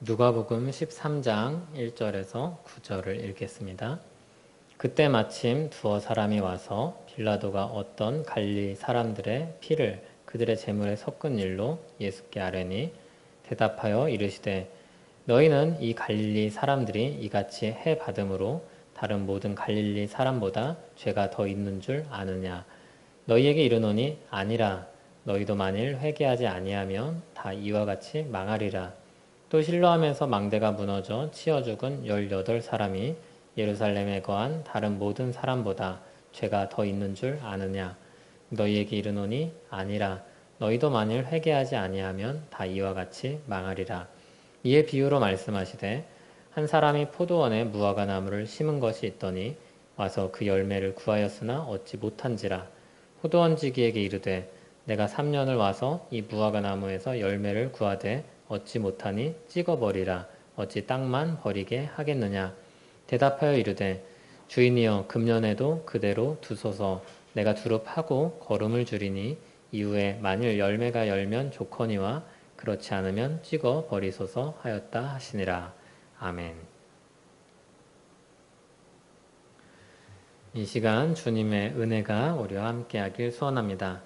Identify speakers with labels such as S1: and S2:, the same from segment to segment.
S1: 누가복음 13장 1절에서 9절을 읽겠습니다. 그때 마침 두어 사람이 와서 빌라도가 어떤 갈릴리 사람들의 피를 그들의 제물에 섞은 일로 예수께 아뢰니 대답하여 이르시되 너희는 이 갈릴리 사람들이 이같이 해 받음으로 다른 모든 갈릴리 사람보다 죄가 더 있는 줄 아느냐. 너희에게 이르노니 아니라. 너희도 만일 회개하지 아니하면 다 이와 같이 망하리라. 또 실로암에서 망대가 무너져 치어 죽은 18사람이 예루살렘에 거한 다른 모든 사람보다 죄가 더 있는 줄 아느냐. 너희에게 이르노니 아니라. 너희도 만일 회개하지 아니하면 다 이와 같이 망하리라. 이에 비유로 말씀하시되 한 사람이 포도원에 무화과 나무를 심은 것이 있더니 와서 그 열매를 구하였으나 얻지 못한지라. 포도원지기에게 이르되 내가 3년을 와서 이 무화과 나무에서 열매를 구하되 얻지 못하니 찍어버리라. 어찌 땅만 버리게 하겠느냐. 대답하여 이르되 주인이여 금년에도 그대로 두소서. 내가 두루 파고 거름을 주리니 이후에 만일 열매가 열면 좋거니와 그렇지 않으면 찍어 버리소서 하였다 하시니라. 아멘. 이 시간 주님의 은혜가 우리와 함께하길 소원합니다.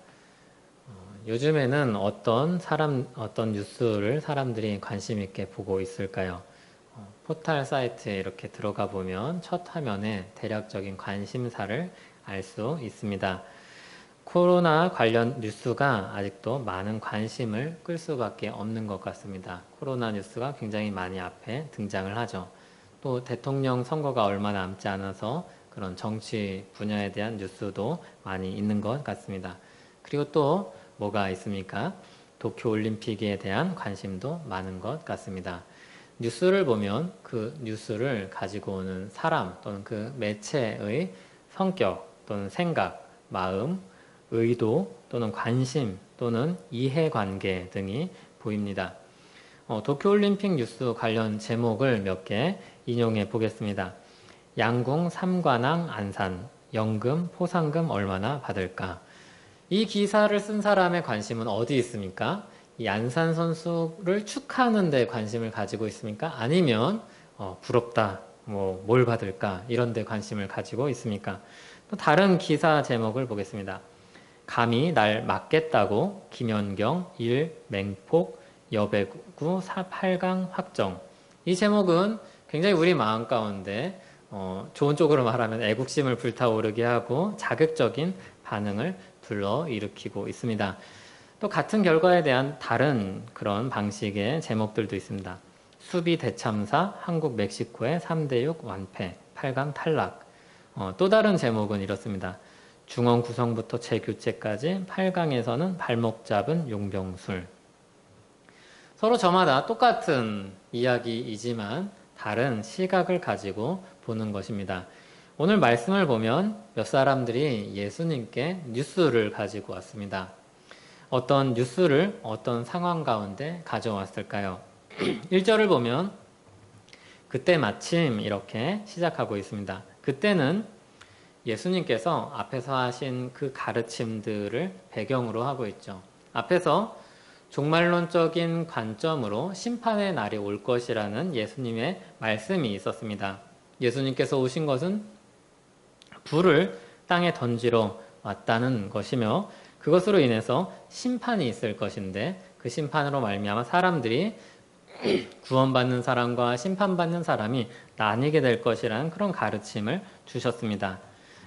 S1: 요즘에는 어떤 뉴스를 사람들이 관심 있게 보고 있을까요? 포털 사이트에 이렇게 들어가 보면 첫 화면에 대략적인 관심사를 알 수 있습니다. 코로나 관련 뉴스가 아직도 많은 관심을 끌 수밖에 없는 것 같습니다. 코로나 뉴스가 굉장히 많이 앞에 등장을 하죠. 또 대통령 선거가 얼마 남지 않아서 그런 정치 분야에 대한 뉴스도 많이 있는 것 같습니다. 그리고 또 뭐가 있습니까? 도쿄올림픽에 대한 관심도 많은 것 같습니다. 뉴스를 보면 그 뉴스를 가지고 오는 사람 또는 그 매체의 성격 또는 생각, 마음, 의도 또는 관심 또는 이해관계 등이 보입니다. 도쿄올림픽 뉴스 관련 제목을 몇 개 인용해 보겠습니다. 양궁 3관왕 안산, 연금, 포상금 얼마나 받을까? 이 기사를 쓴 사람의 관심은 어디 있습니까? 이 안산 선수를 축하하는 데 관심을 가지고 있습니까? 아니면 부럽다, 뭘 받을까? 이런 데 관심을 가지고 있습니까? 또 다른 기사 제목을 보겠습니다. 감히 날 막겠다고 김연경 1 맹폭 여배구 8강 확정. 이 제목은 굉장히 우리 마음 가운데 좋은 쪽으로 말하면 애국심을 불타오르게 하고 자극적인 반응을 불러일으키고 있습니다. 또 같은 결과에 대한 다른 그런 방식의 제목들도 있습니다. 수비 대참사 한국 멕시코의 3대6 완패 8강 탈락. 또 다른 제목은 이렇습니다. 중원 구성부터 재교체까지 8강에서는 발목 잡은 용병술. 서로 저마다 똑같은 이야기이지만 다른 시각을 가지고 보는 것입니다. 오늘 말씀을 보면 몇 사람들이 예수님께 뉴스를 가지고 왔습니다. 어떤 뉴스를 어떤 상황 가운데 가져왔을까요? 1절을 보면 그때 마침 이렇게 시작하고 있습니다. 그때는 예수님께서 앞에서 하신 그 가르침들을 배경으로 하고 있죠. 앞에서 종말론적인 관점으로 심판의 날이 올 것이라는 예수님의 말씀이 있었습니다. 예수님께서 오신 것은 불을 땅에 던지러 왔다는 것이며 그것으로 인해서 심판이 있을 것인데 그 심판으로 말미암아 사람들이 구원받는 사람과 심판받는 사람이 나뉘게 될 것이라는 그런 가르침을 주셨습니다.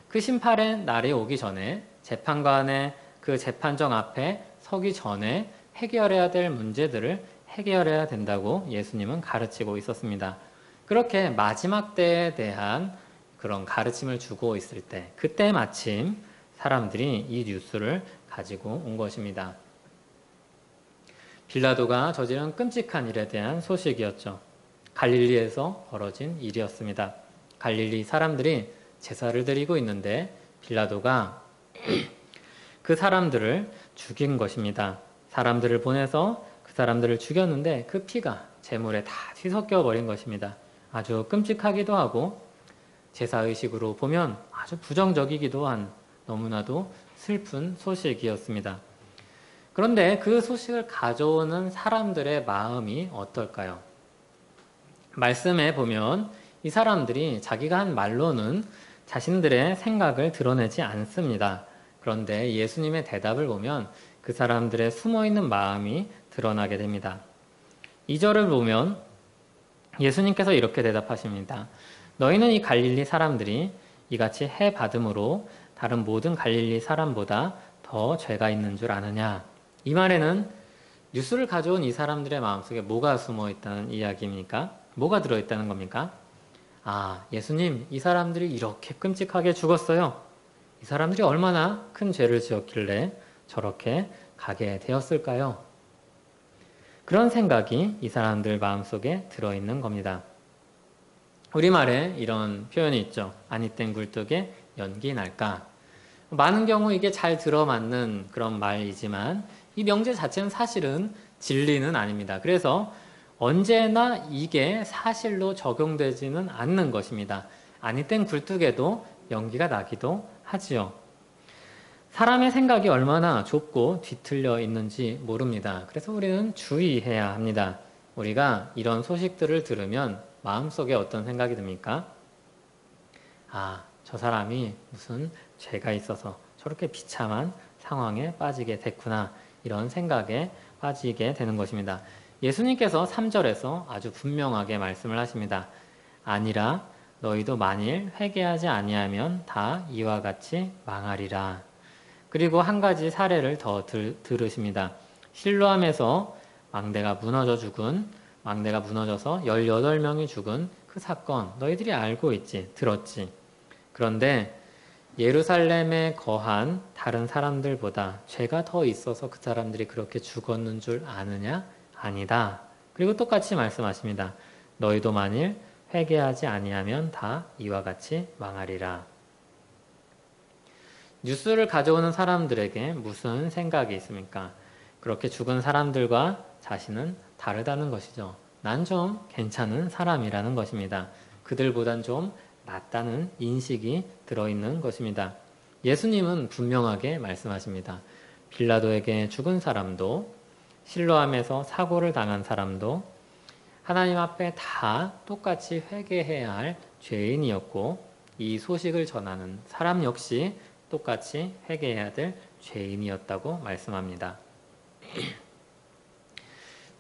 S1: 그 심판의 날이 오기 전에 재판관의 그 재판정 앞에 서기 전에 해결해야 될 문제들을 해결해야 된다고 예수님은 가르치고 있었습니다. 그렇게 마지막 때에 대한 그런 가르침을 주고 있을 때 그때 마침 사람들이 이 뉴스를 가지고 온 것입니다. 빌라도가 저지른 끔찍한 일에 대한 소식이었죠. 갈릴리에서 벌어진 일이었습니다. 갈릴리 사람들이 제사를 드리고 있는데 빌라도가 그 사람들을 죽인 것입니다. 사람들을 보내서 그 사람들을 죽였는데 그 피가 제물에 다 뒤섞여 버린 것입니다. 아주 끔찍하기도 하고 제사의식으로 보면 아주 부정적이기도 한 너무나도 슬픈 소식이었습니다. 그런데 그 소식을 가져오는 사람들의 마음이 어떨까요? 말씀에 보면 이 사람들이 자기가 한 말로는 자신들의 생각을 드러내지 않습니다. 그런데 예수님의 대답을 보면 그 사람들의 숨어있는 마음이 드러나게 됩니다. 2절을 보면 예수님께서 이렇게 대답하십니다. 너희는 이 갈릴리 사람들이 이같이 해 받음으로 다른 모든 갈릴리 사람보다 더 죄가 있는 줄 아느냐. 이 말에는 뉴스를 가져온 이 사람들의 마음속에 뭐가 숨어 있다는 이야기입니까? 뭐가 들어있다는 겁니까? 아, 예수님, 이 사람들이 이렇게 끔찍하게 죽었어요. 이 사람들이 얼마나 큰 죄를 지었길래 저렇게 가게 되었을까요? 그런 생각이 이 사람들 마음속에 들어있는 겁니다. 우리말에 이런 표현이 있죠. 아니 땐 굴뚝에 연기 날까. 많은 경우 이게 잘 들어맞는 그런 말이지만 이 명제 자체는 사실은 진리는 아닙니다. 그래서 언제나 이게 사실로 적용되지는 않는 것입니다. 아니 땐 굴뚝에도 연기가 나기도 하지요. 사람의 생각이 얼마나 좁고 뒤틀려 있는지 모릅니다. 그래서 우리는 주의해야 합니다. 우리가 이런 소식들을 들으면 마음속에 어떤 생각이 듭니까? 아, 저 사람이 무슨 죄가 있어서 저렇게 비참한 상황에 빠지게 됐구나. 이런 생각에 빠지게 되는 것입니다. 예수님께서 3절에서 아주 분명하게 말씀을 하십니다. 아니라 너희도 만일 회개하지 아니하면 다 이와 같이 망하리라. 그리고 한 가지 사례를 더 들으십니다. 실로암에서 망대가 무너져서 18명이 죽은 그 사건 너희들이 알고 있지, 들었지. 그런데 예루살렘에 거한 다른 사람들보다 죄가 더 있어서 그 사람들이 그렇게 죽었는 줄 아느냐? 아니다. 그리고 똑같이 말씀하십니다. 너희도 만일 회개하지 아니하면 다 이와 같이 망하리라. 뉴스를 가져오는 사람들에게 무슨 생각이 있습니까? 그렇게 죽은 사람들과 자신은 다르다는 것이죠. 난 좀 괜찮은 사람이라는 것입니다. 그들보단 좀 낫다는 인식이 들어있는 것입니다. 예수님은 분명하게 말씀하십니다. 빌라도에게 죽은 사람도 실로암에서 사고를 당한 사람도 하나님 앞에 다 똑같이 회개해야 할 죄인이었고 이 소식을 전하는 사람 역시 똑같이 회개해야 될 죄인이었다고 말씀합니다.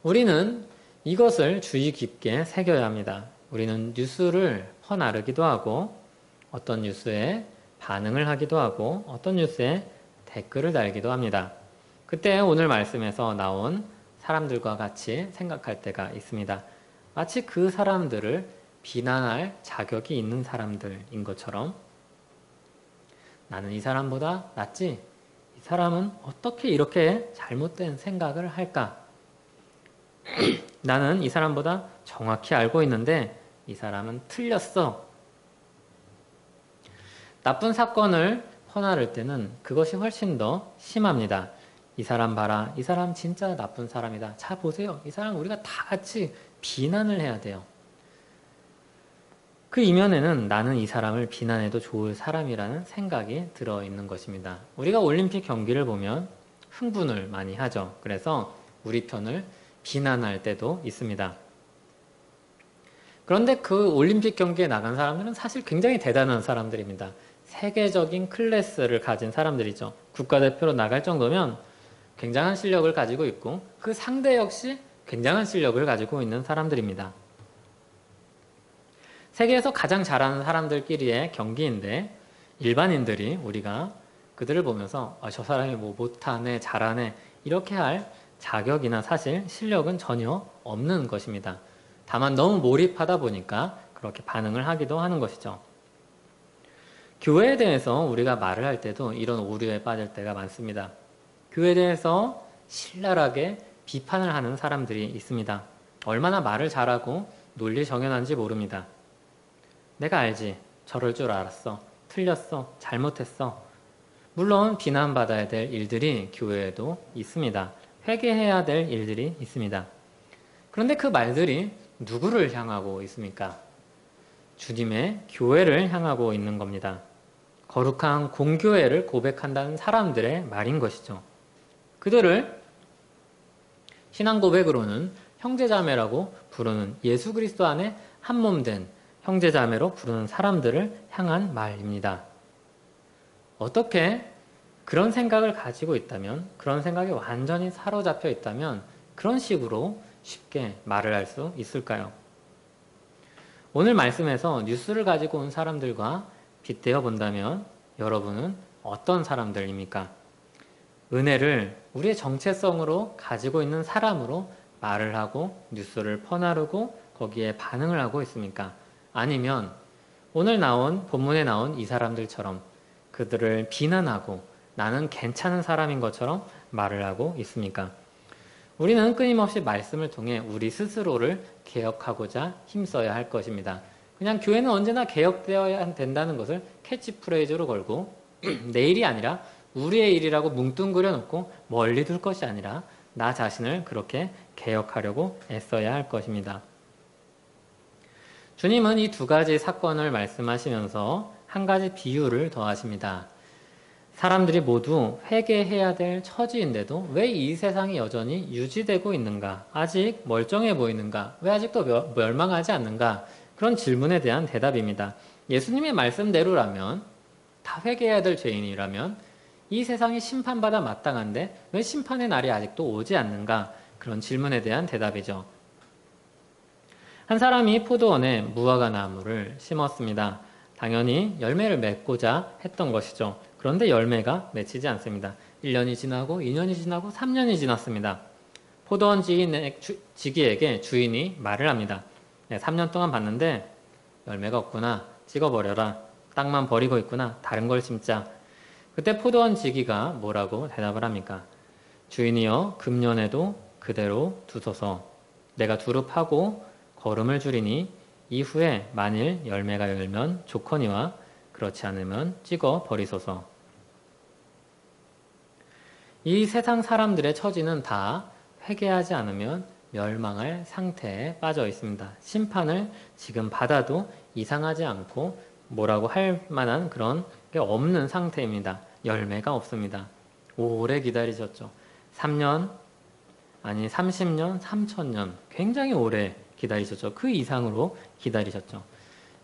S1: 우리는 이것을 주의 깊게 새겨야 합니다. 우리는 뉴스를 퍼나르기도 하고 어떤 뉴스에 반응을 하기도 하고 어떤 뉴스에 댓글을 달기도 합니다. 그때 오늘 말씀에서 나온 사람들과 같이 생각할 때가 있습니다. 마치 그 사람들을 비난할 자격이 있는 사람들인 것처럼 나는 이 사람보다 낫지? 이 사람은 어떻게 이렇게 잘못된 생각을 할까? 나는 이 사람보다 정확히 알고 있는데 이 사람은 틀렸어. 나쁜 사건을 퍼나를 때는 그것이 훨씬 더 심합니다. 이 사람 봐라. 이 사람 진짜 나쁜 사람이다. 자, 보세요. 이 사람 우리가 다 같이 비난을 해야 돼요. 그 이면에는 나는 이 사람을 비난해도 좋을 사람이라는 생각이 들어있는 것입니다. 우리가 올림픽 경기를 보면 흥분을 많이 하죠. 그래서 우리 편을 비난할 때도 있습니다. 그런데 그 올림픽 경기에 나간 사람들은 사실 굉장히 대단한 사람들입니다. 세계적인 클래스를 가진 사람들이죠. 국가대표로 나갈 정도면 굉장한 실력을 가지고 있고 그 상대 역시 굉장한 실력을 가지고 있는 사람들입니다. 세계에서 가장 잘하는 사람들끼리의 경기인데 일반인들이 우리가 그들을 보면서 저 사람이 뭐 못하네, 잘하네 이렇게 할 자격이나 사실 실력은 전혀 없는 것입니다. 다만 너무 몰입하다 보니까 그렇게 반응을 하기도 하는 것이죠. 교회에 대해서 우리가 말을 할 때도 이런 오류에 빠질 때가 많습니다. 교회에 대해서 신랄하게 비판을 하는 사람들이 있습니다. 얼마나 말을 잘하고 논리 정연한지 모릅니다. 내가 알지. 저럴 줄 알았어. 틀렸어. 잘못했어. 물론 비난받아야 될 일들이 교회에도 있습니다. 회개해야 될 일들이 있습니다. 그런데 그 말들이 누구를 향하고 있습니까? 주님의 교회를 향하고 있는 겁니다. 거룩한 공교회를 고백한다는 사람들의 말인 것이죠. 그들을 신앙 고백으로는 형제자매라고 부르는 예수 그리스도 안에 한 몸 된 형제자매로 부르는 사람들을 향한 말입니다. 어떻게 그런 생각을 가지고 있다면, 그런 생각에 완전히 사로잡혀 있다면 그런 식으로 쉽게 말을 할 수 있을까요? 오늘 말씀에서 뉴스를 가지고 온 사람들과 빗대어 본다면 여러분은 어떤 사람들입니까? 은혜를 우리의 정체성으로 가지고 있는 사람으로 말을 하고 뉴스를 퍼나르고 거기에 반응을 하고 있습니까? 아니면 오늘 본문에 나온 이 사람들처럼 그들을 비난하고 나는 괜찮은 사람인 것처럼 말을 하고 있습니까? 우리는 끊임없이 말씀을 통해 우리 스스로를 개혁하고자 힘써야 할 것입니다. 그냥 교회는 언제나 개혁되어야 된다는 것을 캐치프레이즈로 걸고 내 일이 아니라 우리의 일이라고 뭉뚱그려 놓고 멀리 둘 것이 아니라 나 자신을 그렇게 개혁하려고 애써야 할 것입니다. 주님은 이 두 가지 사건을 말씀하시면서 한 가지 비유를 더하십니다. 사람들이 모두 회개해야 될 처지인데도 왜 이 세상이 여전히 유지되고 있는가? 아직 멀쩡해 보이는가? 왜 아직도 멸망하지 않는가? 그런 질문에 대한 대답입니다. 예수님의 말씀대로라면 다 회개해야 될 죄인이라면 이 세상이 심판받아 마땅한데 왜 심판의 날이 아직도 오지 않는가? 그런 질문에 대한 대답이죠. 한 사람이 포도원에 무화과 나무를 심었습니다. 당연히 열매를 맺고자 했던 것이죠. 그런데 열매가 맺히지 않습니다. 1년이 지나고 2년이 지나고 3년이 지났습니다. 포도원 지기에게 주인이 말을 합니다. 3년 동안 봤는데 열매가 없구나. 찍어버려라. 땅만 버리고 있구나. 다른 걸 심자. 그때 포도원 지기가 뭐라고 대답을 합니까? 주인이여 금년에도 그대로 두소서. 내가 두릅하고 거름을 줄이니 이후에 만일 열매가 열면 좋거니와 그렇지 않으면 찍어 버리소서. 이 세상 사람들의 처지는 다 회개하지 않으면 멸망할 상태에 빠져 있습니다. 심판을 지금 받아도 이상하지 않고 뭐라고 할 만한 그런 게 없는 상태입니다. 열매가 없습니다. 오래 기다리셨죠. 3년, 아니 30년, 3000년 굉장히 오래 기다리셨죠. 그 이상으로 기다리셨죠.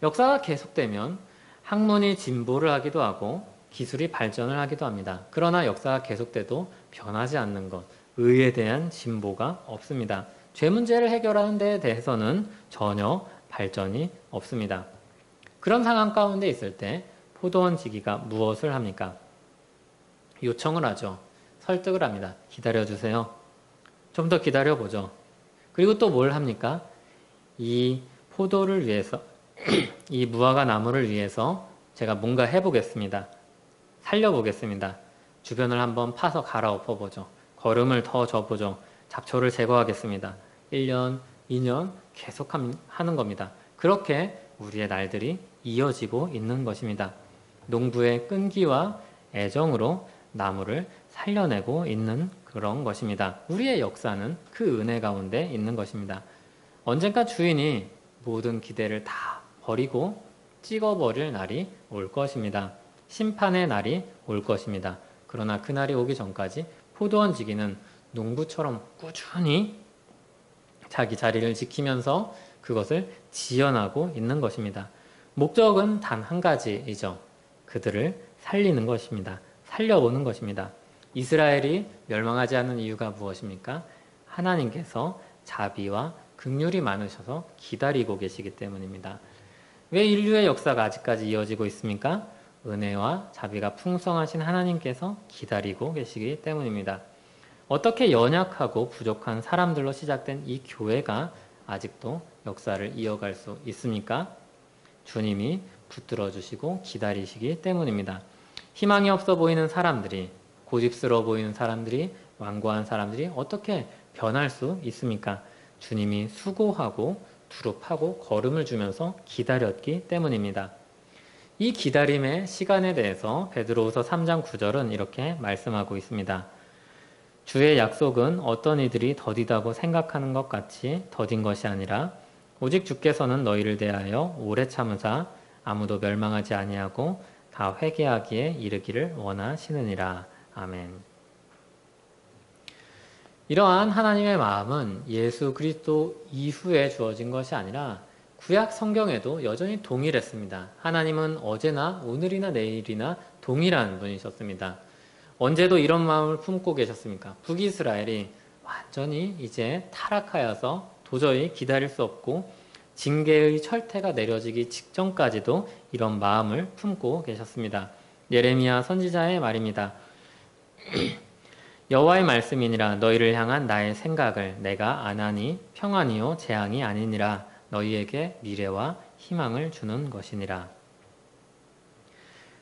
S1: 역사가 계속되면 학문이 진보를 하기도 하고 기술이 발전을 하기도 합니다. 그러나 역사가 계속돼도 변하지 않는 것, 의에 대한 진보가 없습니다. 죄 문제를 해결하는 데 대해서는 전혀 발전이 없습니다. 그런 상황 가운데 있을 때 포도원 지기가 무엇을 합니까? 요청을 하죠. 설득을 합니다. 기다려주세요. 좀 더 기다려보죠. 그리고 또 뭘 합니까? 이 포도를 위해서, 이 무화과 나무를 위해서 제가 뭔가 해보겠습니다. 살려보겠습니다. 주변을 한번 파서 갈아엎어보죠. 거름을 더 줘보죠. 잡초를 제거하겠습니다. 1년, 2년 계속 하는 겁니다. 그렇게 우리의 날들이 이어지고 있는 것입니다. 농부의 끈기와 애정으로 나무를 살려내고 있는 그런 것입니다. 우리의 역사는 그 은혜 가운데 있는 것입니다. 언젠가 주인이 모든 기대를 다 버리고 찍어버릴 날이 올 것입니다. 심판의 날이 올 것입니다. 그러나 그날이 오기 전까지 포도원 지기는 농부처럼 꾸준히 자기 자리를 지키면서 그것을 지연하고 있는 것입니다. 목적은 단 한 가지이죠. 그들을 살리는 것입니다. 살려보는 것입니다. 이스라엘이 멸망하지 않는 이유가 무엇입니까? 하나님께서 자비와 긍휼이 많으셔서 기다리고 계시기 때문입니다. 왜 인류의 역사가 아직까지 이어지고 있습니까? 은혜와 자비가 풍성하신 하나님께서 기다리고 계시기 때문입니다. 어떻게 연약하고 부족한 사람들로 시작된 이 교회가 아직도 역사를 이어갈 수 있습니까? 주님이 붙들어 주시고 기다리시기 때문입니다. 희망이 없어 보이는 사람들이, 고집스러워 보이는 사람들이, 완고한 사람들이 어떻게 변할 수 있습니까? 주님이 수고하고 두릅하고 거름을 주면서 기다렸기 때문입니다. 이 기다림의 시간에 대해서 베드로후서 3장 9절은 이렇게 말씀하고 있습니다. 주의 약속은 어떤 이들이 더디다고 생각하는 것 같이 더딘 것이 아니라 오직 주께서는 너희를 대하여 오래 참으사 아무도 멸망하지 아니하고 다 회개하기에 이르기를 원하시느니라. 아멘. 이러한 하나님의 마음은 예수 그리스도 이후에 주어진 것이 아니라 구약 성경에도 여전히 동일했습니다. 하나님은 어제나 오늘이나 내일이나 동일한 분이셨습니다. 언제도 이런 마음을 품고 계셨습니까? 북이스라엘이 완전히 이제 타락하여서 도저히 기다릴 수 없고 징계의 철퇴가 내려지기 직전까지도 이런 마음을 품고 계셨습니다. 예레미야 선지자의 말입니다. 여호와의 말씀이니라 너희를 향한 나의 생각을 내가 안하니 평안이요 재앙이 아니니라 너희에게 미래와 희망을 주는 것이니라.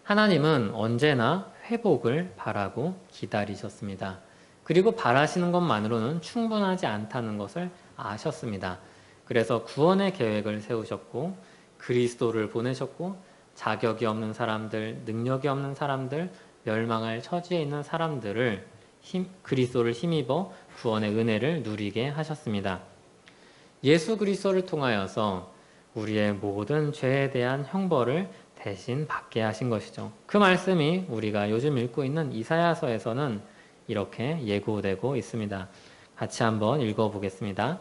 S1: 하나님은 언제나 회복을 바라고 기다리셨습니다. 그리고 바라시는 것만으로는 충분하지 않다는 것을 아셨습니다. 그래서 구원의 계획을 세우셨고 그리스도를 보내셨고 자격이 없는 사람들, 능력이 없는 사람들, 멸망할 처지에 있는 사람들을 그리스도를 힘입어 구원의 은혜를 누리게 하셨습니다. 예수 그리스도를 통하여서 우리의 모든 죄에 대한 형벌을 대신 받게 하신 것이죠. 그 말씀이 우리가 요즘 읽고 있는 이사야서에서는 이렇게 예고되고 있습니다. 같이 한번 읽어보겠습니다.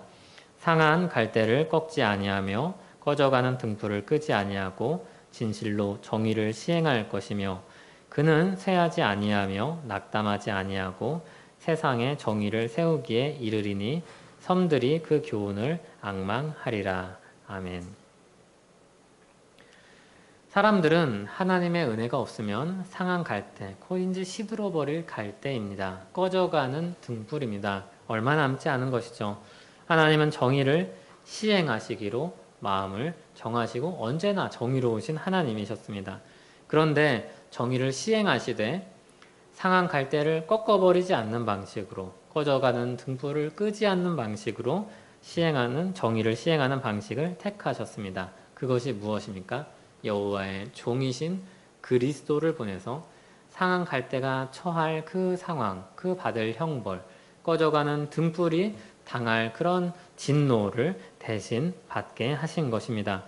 S1: 상한 갈대를 꺾지 아니하며 꺼져가는 등불을 끄지 아니하고 진실로 정의를 시행할 것이며 그는 쇠하지 아니하며 낙담하지 아니하고 세상에 정의를 세우기에 이르리니 섬들이 그 교훈을 앙망하리라. 아멘. 사람들은 하나님의 은혜가 없으면 상한 갈대, 코인지 시들어버릴 갈대입니다. 꺼져가는 등불입니다. 얼마 남지 않은 것이죠. 하나님은 정의를 시행하시기로 마음을 정하시고 언제나 정의로우신 하나님이셨습니다. 그런데 정의를 시행하시되 상한 갈대를 꺾어버리지 않는 방식으로 꺼져가는 등불을 끄지 않는 방식으로 정의를 시행하는 방식을 택하셨습니다. 그것이 무엇입니까? 여호와의 종이신 그리스도를 보내서 상한 갈대가 처할 그 상황, 그 받을 형벌, 꺼져가는 등불이 당할 그런 진노를 대신 받게 하신 것입니다.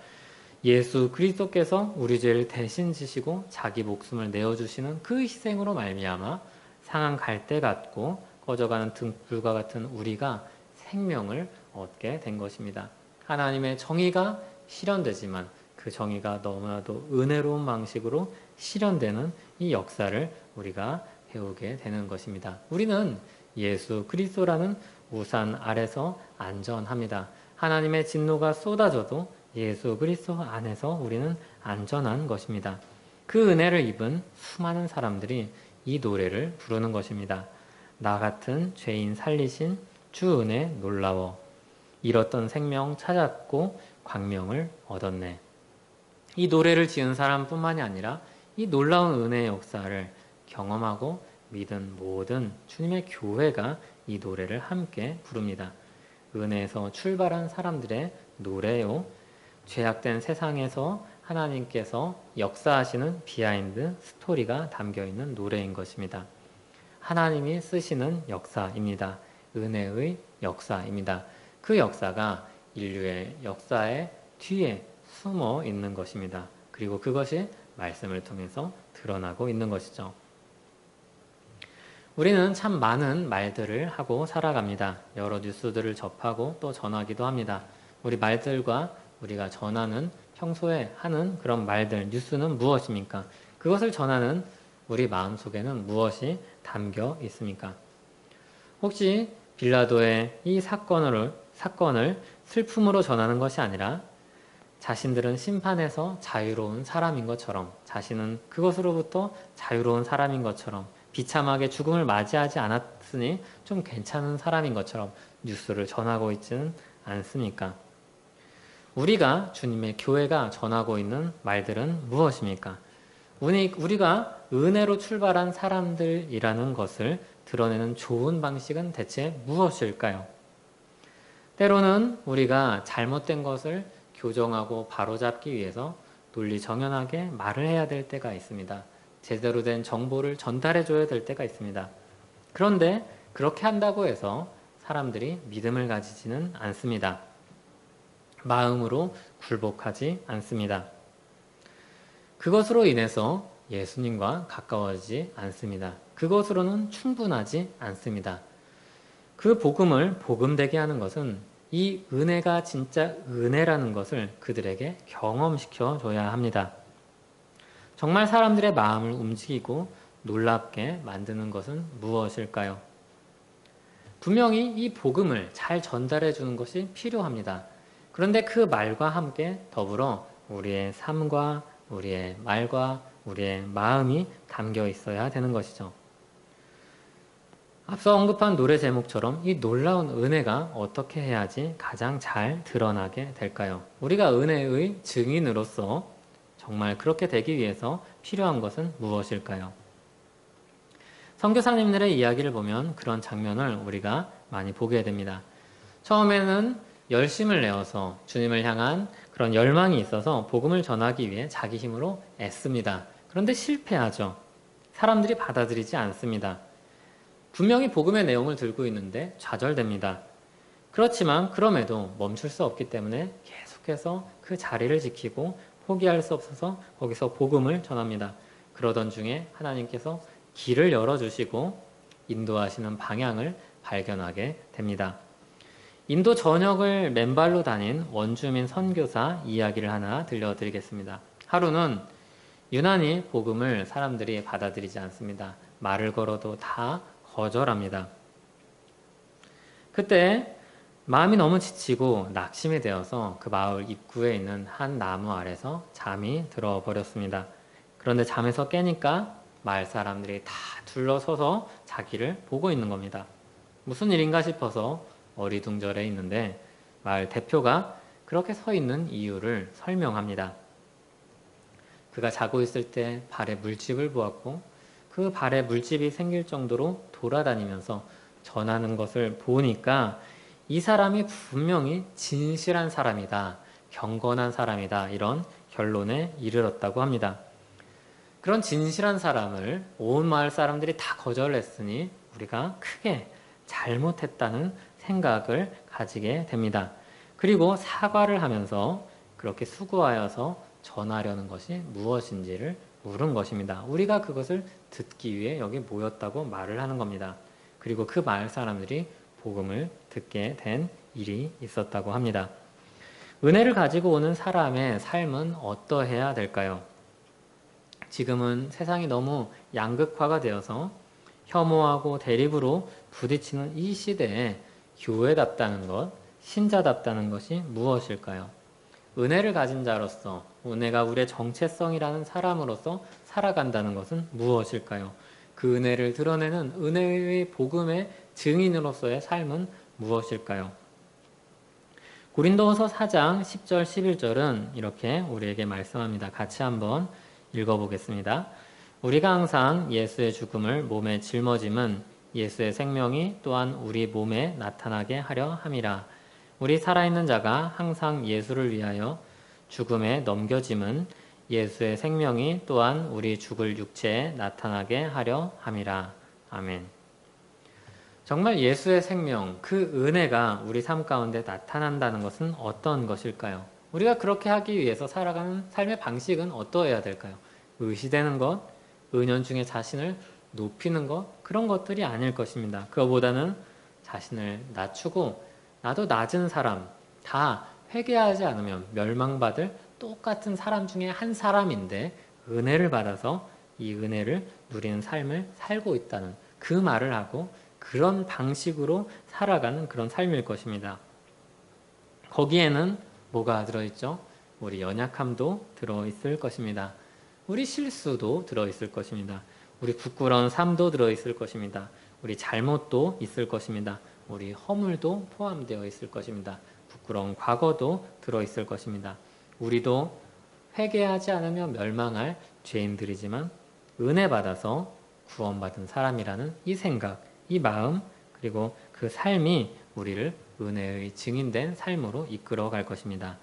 S1: 예수 그리스도께서 우리 죄를 대신 지시고 자기 목숨을 내어주시는 그 희생으로 말미암아 상한 갈대 같고 꺼져가는 등불과 같은 우리가 생명을 얻게 된 것입니다. 하나님의 정의가 실현되지만 그 정의가 너무나도 은혜로운 방식으로 실현되는 이 역사를 우리가 배우게 되는 것입니다. 우리는 예수 그리스도라는 우산 아래서 안전합니다. 하나님의 진노가 쏟아져도 예수 그리스도 안에서 우리는 안전한 것입니다. 그 은혜를 입은 수많은 사람들이 이 노래를 부르는 것입니다. 나 같은 죄인 살리신 주 은혜 놀라워 잃었던 생명 찾았고 광명을 얻었네. 이 노래를 지은 사람뿐만이 아니라 이 놀라운 은혜의 역사를 경험하고 믿은 모든 주님의 교회가 이 노래를 함께 부릅니다. 은혜에서 출발한 사람들의 노래요. 죄악된 세상에서 하나님께서 역사하시는 비하인드 스토리가 담겨있는 노래인 것입니다. 하나님이 쓰시는 역사입니다. 은혜의 역사입니다. 그 역사가 인류의 역사의 뒤에 숨어 있는 것입니다. 그리고 그것이 말씀을 통해서 드러나고 있는 것이죠. 우리는 참 많은 말들을 하고 살아갑니다. 여러 뉴스들을 접하고 또 전하기도 합니다. 우리 말들과 우리가 전하는 평소에 하는 그런 말들, 뉴스는 무엇입니까? 그것을 전하는 우리 마음속에는 무엇이 담겨 있습니까? 혹시 빌라도의 이 사건을 슬픔으로 전하는 것이 아니라 자신들은 심판에서 자유로운 사람인 것처럼 자신은 그것으로부터 자유로운 사람인 것처럼 비참하게 죽음을 맞이하지 않았으니 좀 괜찮은 사람인 것처럼 뉴스를 전하고 있지는 않습니까? 우리가 주님의 교회가 전하고 있는 말들은 무엇입니까? 우리가 은혜로 출발한 사람들이라는 것을 드러내는 좋은 방식은 대체 무엇일까요? 때로는 우리가 잘못된 것을 교정하고 바로잡기 위해서 논리정연하게 말을 해야 될 때가 있습니다. 제대로 된 정보를 전달해줘야 될 때가 있습니다. 그런데 그렇게 한다고 해서 사람들이 믿음을 가지지는 않습니다. 마음으로 굴복하지 않습니다. 그것으로 인해서 예수님과 가까워지지 않습니다. 그것으로는 충분하지 않습니다. 그 복음을 복음되게 하는 것은 이 은혜가 진짜 은혜라는 것을 그들에게 경험시켜 줘야 합니다. 정말 사람들의 마음을 움직이고 놀랍게 만드는 것은 무엇일까요? 분명히 이 복음을 잘 전달해 주는 것이 필요합니다. 그런데 그 말과 함께 더불어 우리의 삶과 우리의 말과 우리의 마음이 담겨 있어야 되는 것이죠. 앞서 언급한 노래 제목처럼 이 놀라운 은혜가 어떻게 해야지 가장 잘 드러나게 될까요? 우리가 은혜의 증인으로서 정말 그렇게 되기 위해서 필요한 것은 무엇일까요? 선교사님들의 이야기를 보면 그런 장면을 우리가 많이 보게 됩니다. 처음에는 열심을 내어서 주님을 향한 그런 열망이 있어서 복음을 전하기 위해 자기 힘으로 애씁니다. 그런데 실패하죠. 사람들이 받아들이지 않습니다. 분명히 복음의 내용을 들고 있는데 좌절됩니다. 그렇지만 그럼에도 멈출 수 없기 때문에 계속해서 그 자리를 지키고 포기할 수 없어서 거기서 복음을 전합니다. 그러던 중에 하나님께서 길을 열어주시고 인도하시는 방향을 발견하게 됩니다. 인도 전역을 맨발로 다닌 원주민 선교사 이야기를 하나 들려드리겠습니다. 하루는 유난히 복음을 사람들이 받아들이지 않습니다. 말을 걸어도 다 거절합니다. 그때 마음이 너무 지치고 낙심이 되어서 그 마을 입구에 있는 한 나무 아래서 잠이 들어버렸습니다. 그런데 잠에서 깨니까 마을 사람들이 다 둘러서서 자기를 보고 있는 겁니다. 무슨 일인가 싶어서 어리둥절해 있는데 마을 대표가 그렇게 서 있는 이유를 설명합니다. 그가 자고 있을 때 발에 물집을 보았고 그 발에 물집이 생길 정도로 돌아다니면서 전하는 것을 보니까 이 사람이 분명히 진실한 사람이다, 경건한 사람이다, 이런 결론에 이르렀다고 합니다. 그런 진실한 사람을 온 마을 사람들이 다 거절했으니 우리가 크게 잘못했다는 생각을 가지게 됩니다. 그리고 사과를 하면서 그렇게 수고하여서 전하려는 것이 무엇인지를 물은 것입니다. 우리가 그것을 듣기 위해 여기 모였다고 말을 하는 겁니다. 그리고 그 마을 사람들이 복음을 듣게 된 일이 있었다고 합니다. 은혜를 가지고 오는 사람의 삶은 어떠해야 될까요? 지금은 세상이 너무 양극화가 되어서 혐오하고 대립으로 부딪히는 이 시대에 교회답다는 것, 신자답다는 것이 무엇일까요? 은혜를 가진 자로서, 은혜가 우리의 정체성이라는 사람으로서 살아간다는 것은 무엇일까요? 그 은혜를 드러내는 은혜의 복음의 증인으로서의 삶은 무엇일까요? 고린도후서 4장 10절 11절은 이렇게 우리에게 말씀합니다. 같이 한번 읽어보겠습니다. 우리가 항상 예수의 죽음을 몸에 짊어짐은 예수의 생명이 또한 우리 몸에 나타나게 하려 함이라. 우리 살아있는 자가 항상 예수를 위하여 죽음에 넘겨짐은 예수의 생명이 또한 우리 죽을 육체에 나타나게 하려 함이라. 아멘. 정말 예수의 생명, 그 은혜가 우리 삶 가운데 나타난다는 것은 어떤 것일까요? 우리가 그렇게 하기 위해서 살아가는 삶의 방식은 어떠해야 될까요? 의시되는 것, 은연중에 자신을 높이는 것, 그런 것들이 아닐 것입니다. 그거보다는 자신을 낮추고 나도 낮은 사람, 다 회개하지 않으면 멸망받을 똑같은 사람 중에 한 사람인데 은혜를 받아서 이 은혜를 누리는 삶을 살고 있다는 그 말을 하고 그런 방식으로 살아가는 그런 삶일 것입니다. 거기에는 뭐가 들어있죠? 우리 연약함도 들어있을 것입니다. 우리 실수도 들어있을 것입니다. 우리 부끄러운 삶도 들어있을 것입니다. 우리 잘못도 있을 것입니다. 우리 허물도 포함되어 있을 것입니다. 부끄러운 과거도 들어있을 것입니다. 우리도 회개하지 않으면 멸망할 죄인들이지만 은혜 받아서 구원받은 사람이라는 이 생각, 이 마음, 그리고 그 삶이 우리를 은혜의 증인된 삶으로 이끌어 갈 것입니다.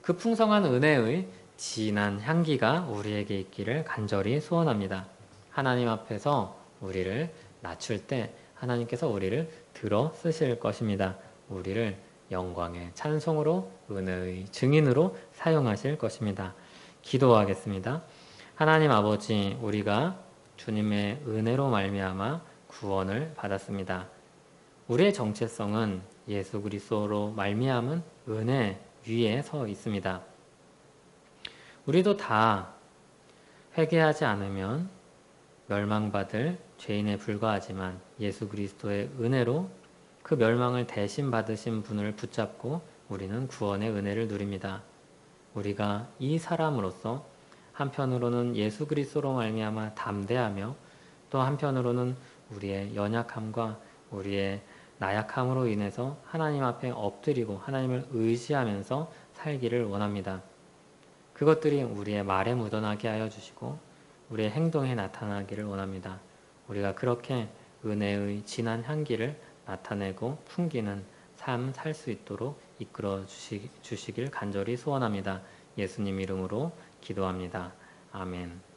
S1: 그 풍성한 은혜의 진한 향기가 우리에게 있기를 간절히 소원합니다. 하나님 앞에서 우리를 낮출 때 하나님께서 우리를 들어 쓰실 것입니다. 우리를 영광의 찬송으로 은혜의 증인으로 사용하실 것입니다. 기도하겠습니다. 하나님 아버지, 우리가 주님의 은혜로 말미암아 구원을 받았습니다. 우리의 정체성은 예수 그리스도로 말미암은 은혜 위에 서 있습니다. 우리도 다 회개하지 않으면 멸망받을 죄인에 불과하지만 예수 그리스도의 은혜로 그 멸망을 대신 받으신 분을 붙잡고 우리는 구원의 은혜를 누립니다. 우리가 이 사람으로서 한편으로는 예수 그리스도로 말미암아 담대하며 또 한편으로는 우리의 연약함과 우리의 나약함으로 인해서 하나님 앞에 엎드리고 하나님을 의지하면서 살기를 원합니다. 그것들이 우리의 말에 묻어나게 하여 주시고 우리의 행동에 나타나기를 원합니다. 우리가 그렇게 은혜의 진한 향기를 나타내고 풍기는 삶 살 수 있도록 이끌어 주시길 간절히 소원합니다. 예수님 이름으로 기도합니다. 아멘.